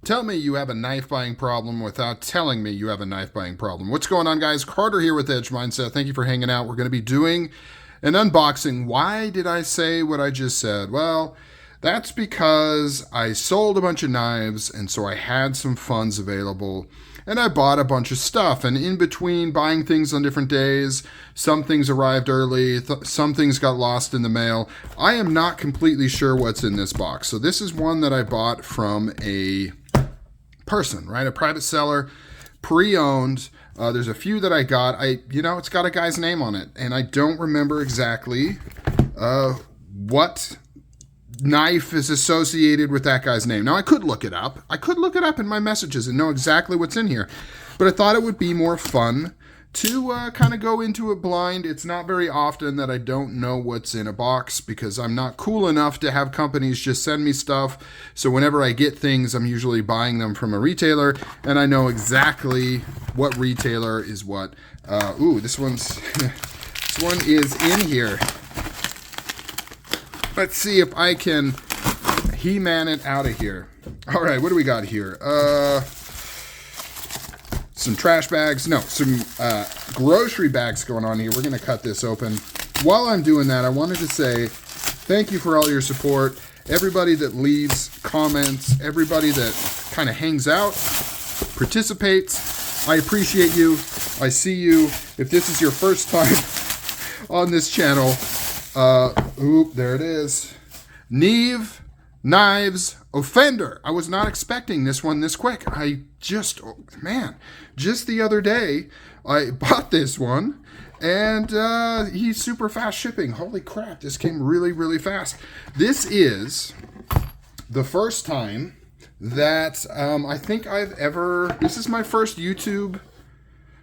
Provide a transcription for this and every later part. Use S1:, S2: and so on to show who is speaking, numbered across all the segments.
S1: Tell me you have a knife buying problem without telling me you have a knife buying problem. What's going on, guys? Carter here with Edge Mindset. Thank you for hanging out. We're going to be doing an unboxing. Why did I say what I just said? Well, that's because I sold a bunch of knives, and so I had some funds available, and I bought a bunch of stuff. And in between buying things on different days, some things arrived early, some things got lost in the mail. I am not completely sure what's in this box. So this is one that I bought from a person, right? A private seller, pre-owned. There's a few that I got. It's got a guy's name on it, and I don't remember exactly what knife is associated with that guy's name. Now, I could look it up. I could look it up in my messages and know exactly what's in here, but I thought it would be more fun to kind of go into it blind. It's not very often that I don't know what's in a box because I'm not cool enough to have companies just send me stuff. So whenever I get things, I'm usually buying them from a retailer, and I know exactly what retailer is what. This one is in here. Let's see if I can He-Man it out of here. All right, what do we got here? Some trash bags. No, some grocery bags going on here. We're going to cut this open. While I'm doing that, I wanted to say thank you for all your support. Everybody that leaves comments, everybody that kind of hangs out, participates. I appreciate you. I see you. If this is your first time on this channel, there it is. Neeve Knives Offender. I was not expecting this one this quick. Just the other day, I bought this one, and he's super fast shipping. Holy crap, this came really, really fast. This is the first time that I think this is my first YouTube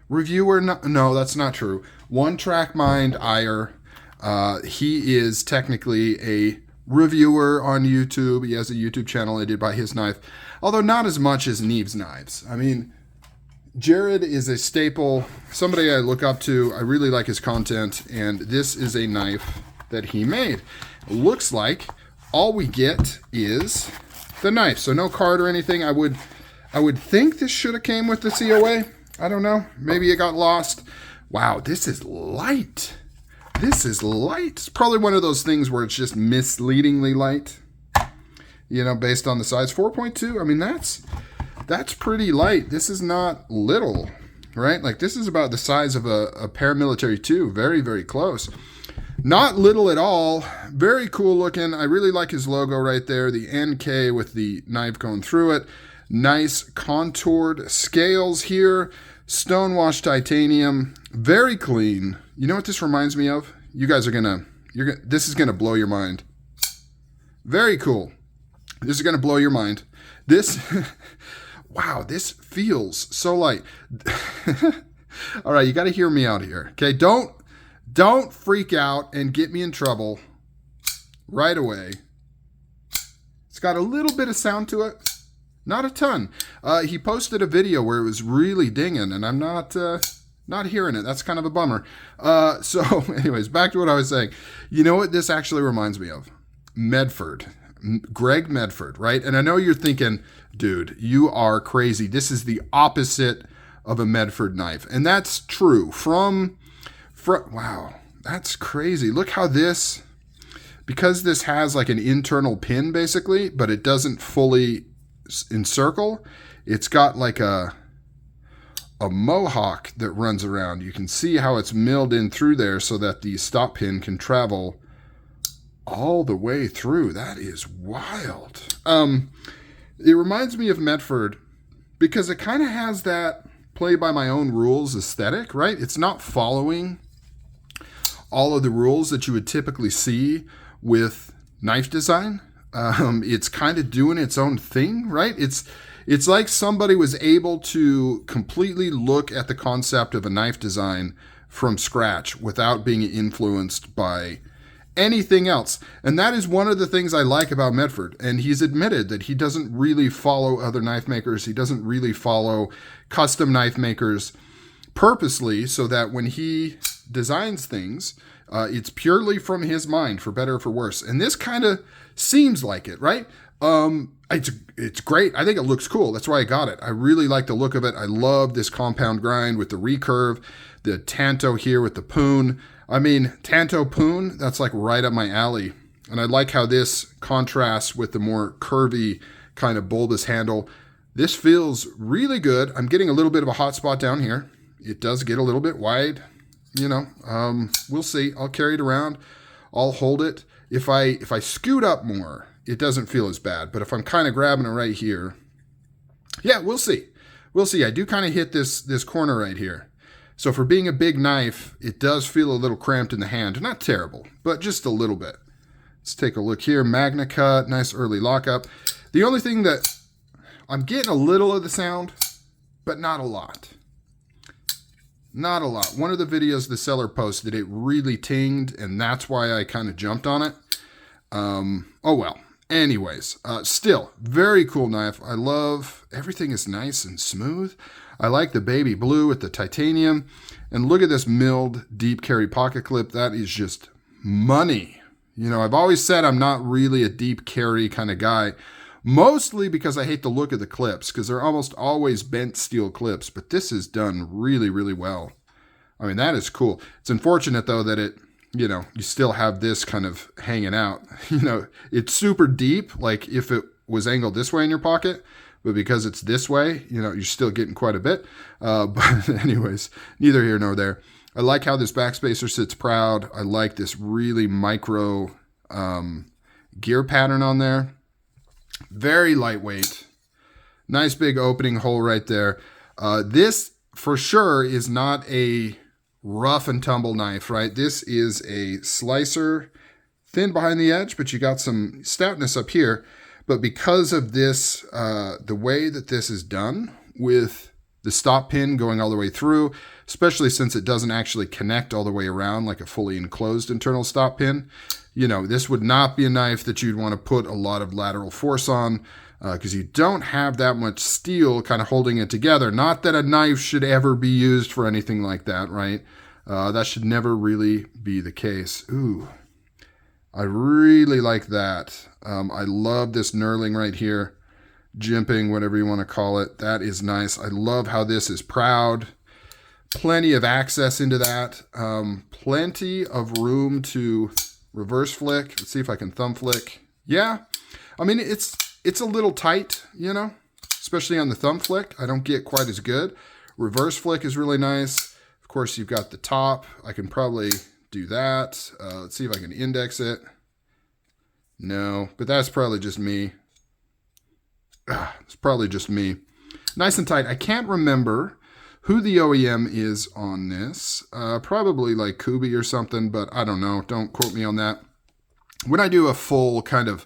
S1: reviewer. No, that's not true. One Track Mind Ire. He is technically a reviewer on YouTube. He has a YouTube channel. I did buy his knife, although not as much as Neeve's knives. I mean, Jerad is a staple, somebody I look up to. I really like his content, and this is a knife that he made. It looks like all we get is the knife, so no card or anything. I would think this should have came with the COA. I don't know. Maybe it got lost. Wow, this is light. This is light. It's probably one of those things where it's just misleadingly light, based on the size. 4.2, I mean, that's pretty light. This is not little, right? Like, this is about the size of a paramilitary 2. Very, very close. Not little at all. Very cool looking. I really like his logo right there. The NK with the knife going through it. Nice contoured scales here. Stonewashed titanium. Very clean. You know what this reminds me of? This is gonna blow your mind. Very cool. This is gonna blow your mind. Wow, this feels so light. All right, you got to hear me out here. Okay, don't freak out and get me in trouble right away. It's got a little bit of sound to it, not a ton. He posted a video where it was really dinging, and I'm not hearing it. That's kind of a bummer. So anyways, back to what I was saying. You know what this actually reminds me of? Medford. Greg Medford, right? And I know you're thinking, dude, you are crazy. This is the opposite of a Medford knife. And that's true. Wow, that's crazy. Look how because this has like an internal pin basically, but it doesn't fully encircle, it's got like a mohawk that runs around. You can see how it's milled in through there so that the stop pin can travel all the way through. That is wild. It reminds me of Medford because it kind of has that play by my own rules aesthetic, right? It's not following all of the rules that you would typically see with knife design. It's kind of doing its own thing, right? It's like somebody was able to completely look at the concept of a knife design from scratch without being influenced by anything else. And that is one of the things I like about Medford. And he's admitted that he doesn't really follow other knife makers. He doesn't really follow custom knife makers purposely, so that when he designs things, it's purely from his mind, for better or for worse. And this kind of seems like it, right? It's great. I think it looks cool. That's why I got it. I really like the look of it. I love this compound grind with the Recurve, the Tanto here with the Poon. I mean, Tanto Poon, that's like right up my alley. And I like how this contrasts with the more curvy kind of bulbous handle. This feels really good. I'm getting a little bit of a hot spot down here. It does get a little bit wide, you know. We'll see. I'll carry it around. I'll hold it. If I scoot up more, it doesn't feel as bad. But if I'm kind of grabbing it right here, yeah, we'll see. We'll see. I do kind of hit this corner right here. So for being a big knife, it does feel a little cramped in the hand. Not terrible, but just a little bit. Let's take a look here. Magnacut, nice early lockup. The only thing that I'm getting a little of the sound, but not a lot. Not a lot. One of the videos the seller posted, it really tinged, and that's why I kind of jumped on it. Oh well. Anyways, still, very cool knife. I love, everything is nice and smooth. I like the baby blue with the titanium. And look at this milled deep carry pocket clip. That is just money. You know, I've always said I'm not really a deep carry kind of guy, mostly because I hate the look of the clips, because they're almost always bent steel clips, but this is done really, really well. I mean, that is cool. It's unfortunate, though, that it, you know, you still have this kind of hanging out. You know, it's super deep, like if it was angled this way in your pocket, but because it's this way, you know, you're still getting quite a bit. But anyways, neither here nor there. I like how this Backspacer sits proud. I like this really micro gear pattern on there. Very lightweight. Nice big opening hole right there. This, for sure, is not a rough and tumble knife, right? This is a slicer, thin behind the edge, but you got some stoutness up here. But because of this, the way that this is done with the stop pin going all the way through, especially since it doesn't actually connect all the way around like a fully enclosed internal stop pin, you know, this would not be a knife that you'd want to put a lot of lateral force on because you don't have that much steel kind of holding it together. Not that a knife should ever be used for anything like that, right? That should never really be the case. Ooh, I really like that. I love this knurling right here. Jimping, whatever you want to call it. That is nice. I love how this is proud. Plenty of access into that. Plenty of room to reverse flick. Let's see if I can thumb flick. Yeah. I mean, it's a little tight, you know, especially on the thumb flick. I don't get quite as good. Reverse flick is really nice. Of course, you've got the top. I can probably do that. Let's see if I can index it. No, but that's probably just me. It's probably just me. Nice and tight. I can't remember who the OEM is on this. Probably like Kubi or something, but I don't know. Don't quote me on that. When I do a full kind of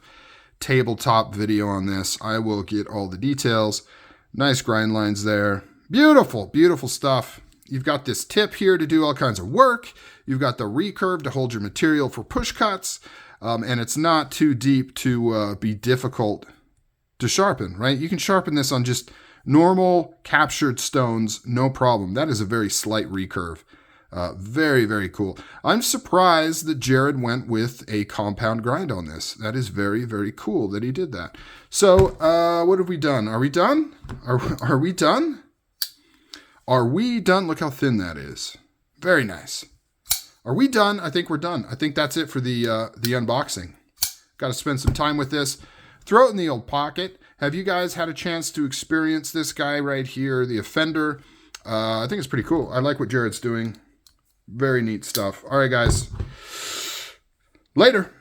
S1: tabletop video on this, I will get all the details. Nice grind lines there. Beautiful, beautiful stuff. You've got this tip here to do all kinds of work. You've got the recurve to hold your material for push cuts. And it's not too deep to be difficult to sharpen, right? You can sharpen this on just normal captured stones, no problem. That is a very slight recurve. Very, very cool. I'm surprised that Jerad went with a compound grind on this. That is very, very cool that he did that. So, what have we done? Are we done? Are we done? Are we done? Look how thin that is. Very nice. Are we done? I think we're done. I think that's it for the unboxing. Got to spend some time with this. Throw it in the old pocket. Have you guys had a chance to experience this guy right here, the Offender? I think it's pretty cool. I like what Jerad's doing. Very neat stuff. All right, guys. Later.